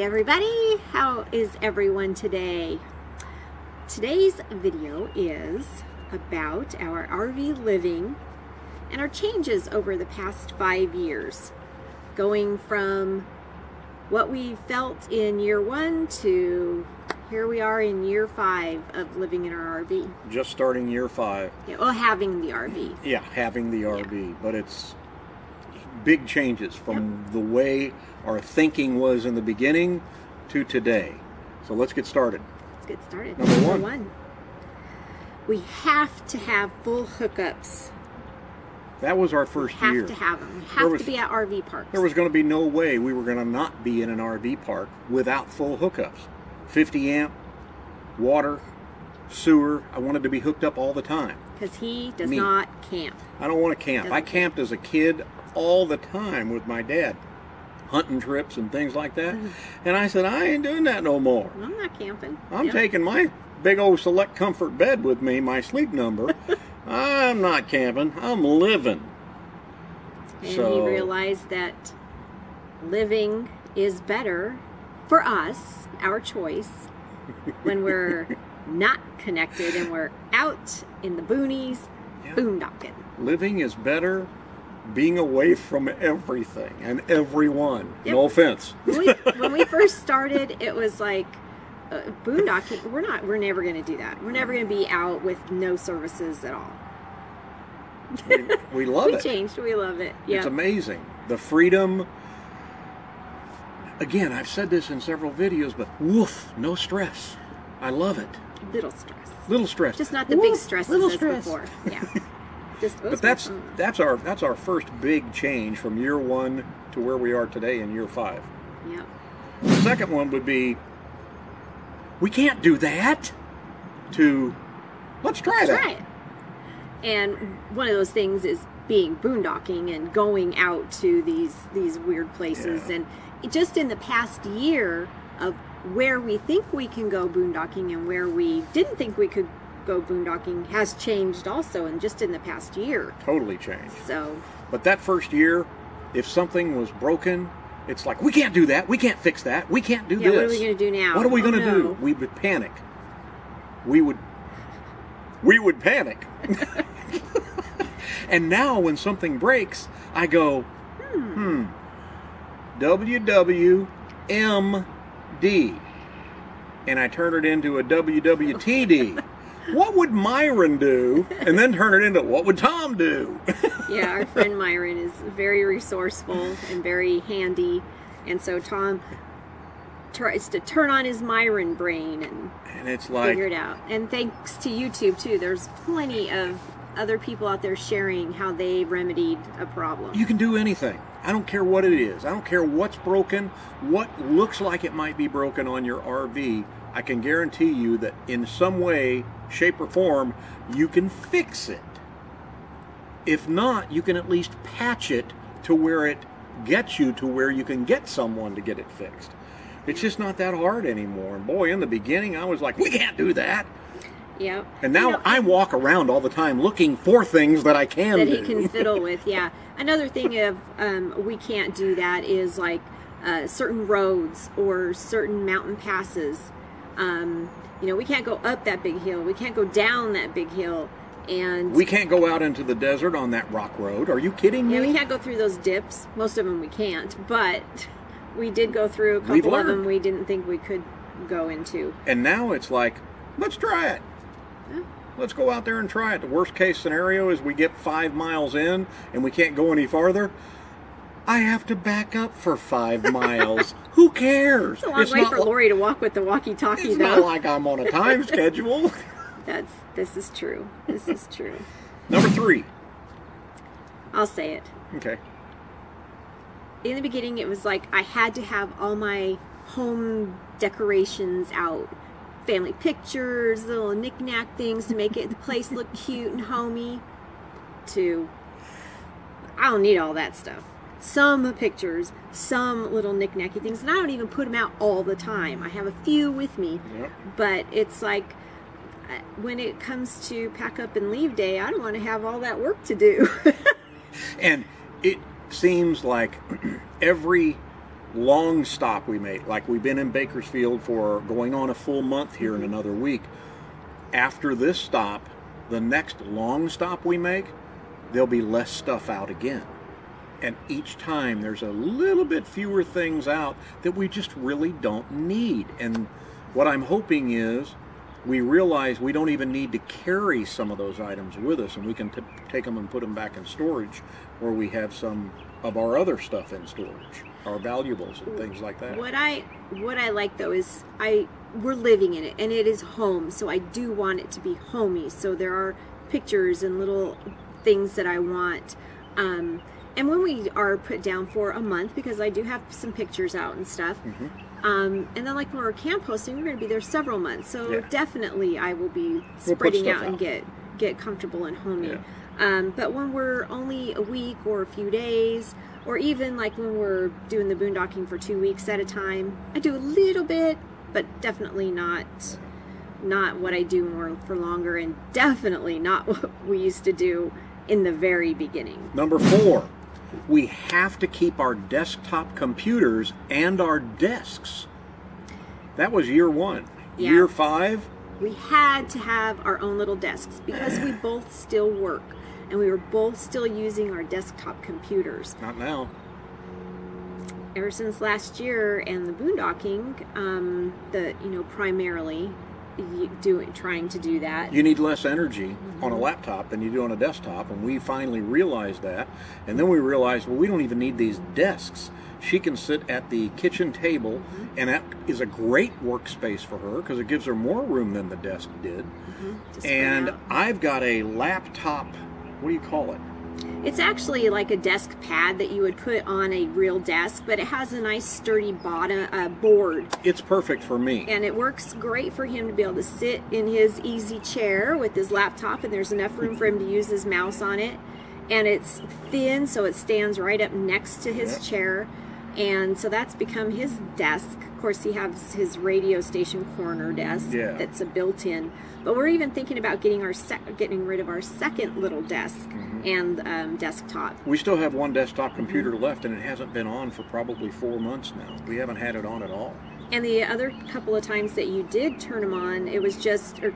everybody, how is everyone today? Today's video is about our RV living and our changes over the past 5 years, going from what we felt in year 1 to here we are in year 5 of living in our RV. Just starting year 5. Yeah, well, having the RV. Yeah, having the RV, but it's big changes from the way our thinking was in the beginning to today. So let's get started. Let's get started. Number one. We have to have full hookups. That was our first year. We have to have them. We have to be at RV parks. There was going to be no way we were going to not be in an RV park without full hookups. 50 amp, water, sewer. I wanted to be hooked up all the time. Because he does not camp. I don't want to camp. I camped as a kid all the time with my dad. Hunting trips and things like that. And I said, I ain't doing that no more. I'm not camping. I'm taking my big old Select Comfort bed with me, my sleep number. I'm not camping. I'm living. And he realized that living is better for us, our choice, when we're not connected and we're out in the boonies, boondocking. Living is better being away from everything and everyone. Yep. No offense. When we first started, it was like boondocking. We're never going to do that. We're never going to be out with no services at all. We love it. We changed. We love it. Yep. It's amazing. The freedom. Again, I've said this in several videos, but woof, no stress. I love it. Little stress. Little stress. Just not the big stresses as before. Yeah. But that's our first big change from year 1 to where we are today in year 5. Yeah. The second one would be, we can't do that. To let's try that. Try it. And one of those things is being boondocking and going out to these weird places. Yeah. And just in the past year of where we think we can go boondocking and where we didn't think we could go boondocking has changed also, and just in the past year. Totally changed. So. But that first year, if something was broken, it's like, we can't do that. We can't fix that. We can't do this. What are we going to do now? What are we going to do? We would panic. We would panic. And now when something breaks, I go, WWMD. And I turn it into a WWTD. What would Myron do? And then turn it into, what would Tom do? Yeah, our friend Myron is very resourceful and very handy. And so Tom tries to turn on his Myron brain and it's like, figure it out. And thanks to YouTube too, there's plenty of other people out there sharing how they remedied a problem. You can do anything. I don't care what it is. I don't care what's broken, what looks like it might be broken on your RV. I can guarantee you that in some way, shape, or form, you can fix it. If not, you can at least patch it to where it gets you to where you can get someone to get it fixed. It's just not that hard anymore. And boy, in the beginning, I was like, we can't do that. Yep. And now I walk around all the time looking for things that I can do. That he can fiddle with, yeah. Another thing of we can't do that is like certain roads or certain mountain passes. You know, we can't go up that big hill. We can't go down that big hill. And we can't go out into the desert on that rock road. Are you kidding me? Yeah, we can't go through those dips. Most of them we can't. But we did go through a couple of them we didn't think we could go into. And now it's like, let's try it. Yeah. Let's go out there and try it. The worst case scenario is we get 5 miles in and we can't go any farther. I have to back up for 5 miles. Who cares? It's a long way for Lori to walk with the walkie-talkie, though. It's not like I'm on a time schedule. This is true. This is true. Number 3. I'll say it. Okay. In the beginning, it was like I had to have all my home decorations out. Family pictures, little knick-knack things to make the place look cute and homey. I don't need all that stuff. Some pictures, some little knick-knacky things, and I don't even put them out all the time. I have a few with me, but it's like when it comes to pack up and leave day, I don't want to have all that work to do. And it seems like every long stop we make, like we've been in Bakersfield for going on a full month here in another week. After this stop, the next long stop we make, there'll be less stuff out again. And each time there's a little bit fewer things out that we just really don't need. And what I'm hoping is we realize we don't even need to carry some of those items with us, and we can take them and put them back in storage where we have some of our other stuff in storage, our valuables and things like that. What I like though is we're living in it, and it is home, so I do want it to be homey. So there are pictures and little things that I want. And when we are put down for a month, because I do have some pictures out and stuff, and then like when we're camp hosting, we're going to be there several months. So definitely I will be spreading out and get comfortable and homey. But when we're only a week or a few days, or even like when we're doing the boondocking for 2 weeks at a time, I do a little bit, but definitely not what I do more for longer, and definitely not what we used to do in the very beginning. Number 4, we have to keep our desktop computers and our desks. That was year 1. Yeah. Year 5, we had to have our own little desks because we both still work, and we were both still using our desktop computers. Not now. Ever since last year and the boondocking, primarily trying to do that. You need less energy on a laptop than you do on a desktop, and we finally realized that. And then we realized, well, we don't even need these desks. She can sit at the kitchen table, and that is a great workspace for her because it gives her more room than the desk did. And I've got a laptop, what do you call it? It's actually like a desk pad that you would put on a real desk, but it has a nice sturdy bottom board. It's perfect for me. And it works great for him to be able to sit in his easy chair with his laptop, and there's enough room for him to use his mouse on it. And it's thin, so it stands right up next to his chair. And so that's become his desk. Of course, he has his radio station corner desk that's a built-in. But we're even thinking about getting rid of our second little desk and desktop. We still have one desktop computer left, and it hasn't been on for probably 4 months now. We haven't had it on at all. And the other couple of times that you did turn them on,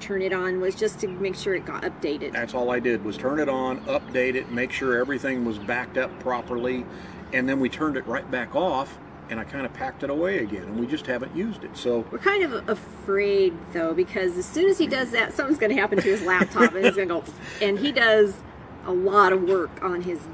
turn it on, was just to make sure it got updated. That's all I did, was turn it on, update it, make sure everything was backed up properly, and then we turned it right back off, and I kind of packed it away again, and we just haven't used it. So we're kind of afraid though, because as soon as he does that, something's going to happen to his laptop, and he's going to go. And he does a lot of work on his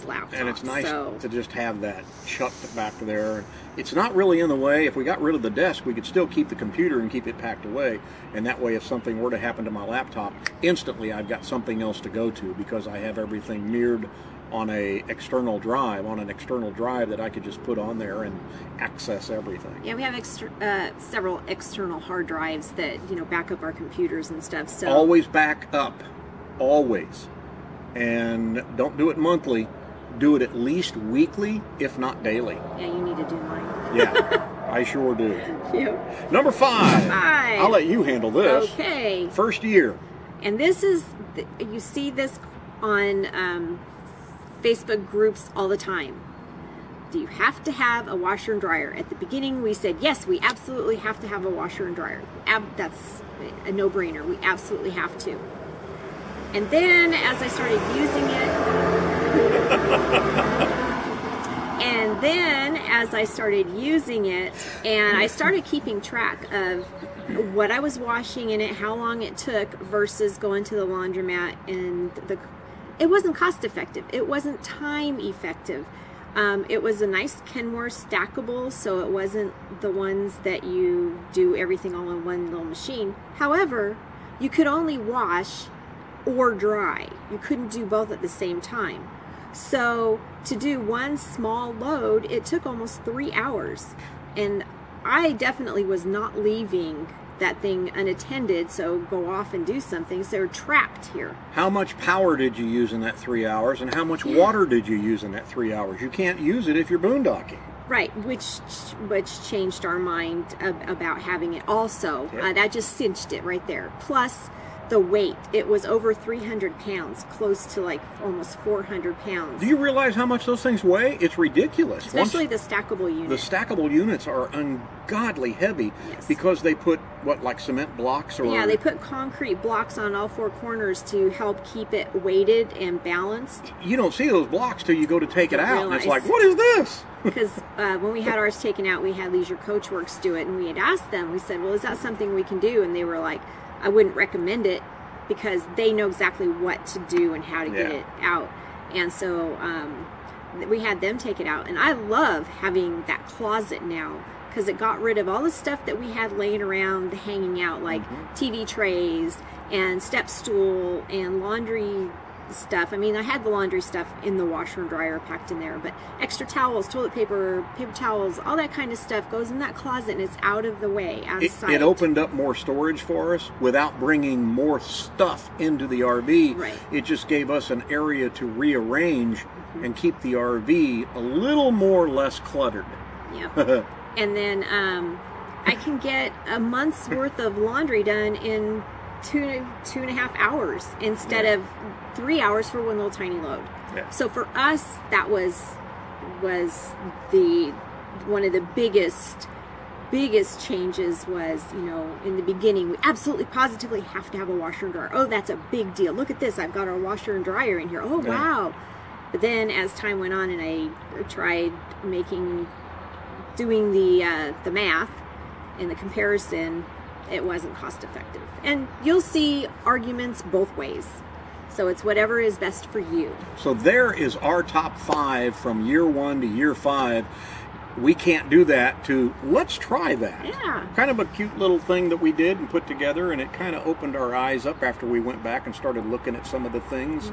laptop. And it's nice to just have that chucked back there. It's not really in the way. If we got rid of the desk, we could still keep the computer and keep it packed away. And that way, if something were to happen to my laptop, instantly I've got something else to go to because I have everything mirrored on an external drive that I could just put on there and access everything. Yeah, we have several external hard drives that back up our computers and stuff. So always back up, always, and don't do it monthly. Do it at least weekly, if not daily. Yeah, you need to do mine. Yeah, I sure do. Thank you. Number 5. I'll let you handle this. Okay. First year. And this is you see this on Facebook groups all the time. Do you have to have a washer and dryer? At the beginning we said, yes, we absolutely have to have a washer and dryer. That's a no-brainer. We absolutely have to. And then as I started using it, and I started keeping track of what I was washing in it, how long it took versus going to the laundromat, and it wasn't cost effective. It wasn't time effective. It was a nice Kenmore stackable, so it wasn't the ones that you do everything all in one little machine. However, you could only wash or dry. You couldn't do both at the same time. So to do one small load, it took almost 3 hours. And I definitely was not leaving that thing unattended, so go off and do something. So we're trapped here. How much power did you use in that 3 hours, and how much water did you use in that 3 hours? You can't use it if you're boondocking. Right, which changed our mind about having it also. That just cinched it right there. Plus, the weight. It was over 300 pounds, close to like almost 400 pounds. Do you realize how much those things weigh? It's ridiculous. Especially the stackable unit. The stackable units are ungodly heavy. Yes. Because they put, what, like cement blocks? Or yeah, they put concrete blocks on all four corners to help keep it weighted and balanced. You don't see those blocks till you go to take it out, and it's like, Realize. what is this? Because when we had ours taken out, we had Leisure Coach Works do it, and we had asked them, we said, well, is that something we can do? And they were like, I wouldn't recommend it, because they know exactly what to do and how to get it out. And so we had them take it out. And I love having that closet now, because it got rid of all the stuff that we had laying around hanging out, like TV trays and step stool and laundry stuff. I mean, I had the laundry stuff in the washer and dryer packed in there, but extra towels, toilet paper, paper towels, all that kind of stuff goes in that closet, and it's out of the way, out of sight. It opened up more storage for us without bringing more stuff into the RV. Right. It just gave us an area to rearrange and keep the RV a little more less cluttered. Yep. And then I can get a month's worth of laundry done in two and a half hours instead of 3 hours for one little tiny load. Yeah. So for us, that was the one of the biggest changes. Was, you know, in the beginning, we absolutely positively have to have a washer and dryer. Oh, that's a big deal. Look at this, I've got our washer and dryer in here. Oh, wow. But then as time went on and I tried doing the math and the comparison, it wasn't cost effective. And you'll see arguments both ways. So it's whatever is best for you. So there is our top 5 from year 1 to year 5. We can't do that to, let's try that. Yeah. Kind of a cute little thing that we did and put together, and it kind of opened our eyes up after we went back and started looking at some of the things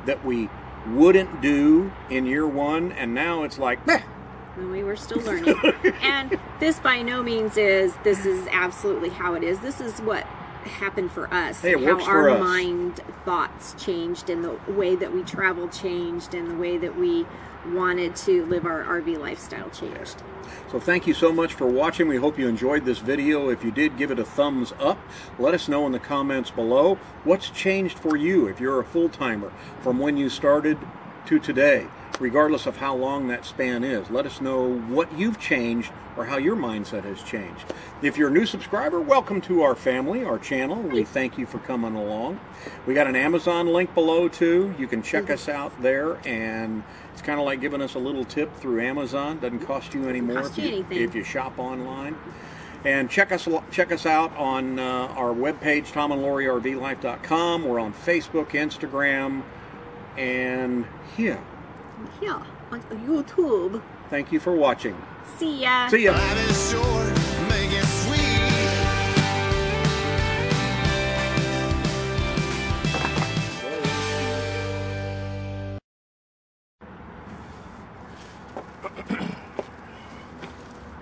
that we wouldn't do in year 1, and now it's like, meh. We were still learning. And this by no means is, this is absolutely how it is. This is what happened for us. Hey, it works how for our us. mind thoughts changed, and the way that we traveled changed, and the way that we wanted to live our RV lifestyle changed. So thank you so much for watching. We hope you enjoyed this video. If you did, give it a thumbs up. Let us know in the comments below what's changed for you if you're a full-timer from when you started to today. Regardless of how long that span is, let us know what you've changed or how your mindset has changed. If you're a new subscriber, welcome to our family, our channel. We thank you for coming along. We got an Amazon link below too. You can check us out there, and it's kind of like giving us a little tip through Amazon. Doesn't cost you any more if you shop online. And check us out on our webpage, TomandLoriRVLife.com. We're on Facebook, Instagram, and here. Yeah, on YouTube. Thank you for watching. See ya. See ya. Life is short, make it sweet.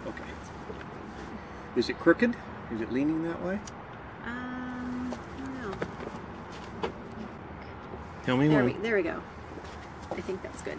Okay. Is it crooked? Is it leaning that way? I don't know. Tell me when. There we go. I think that's good.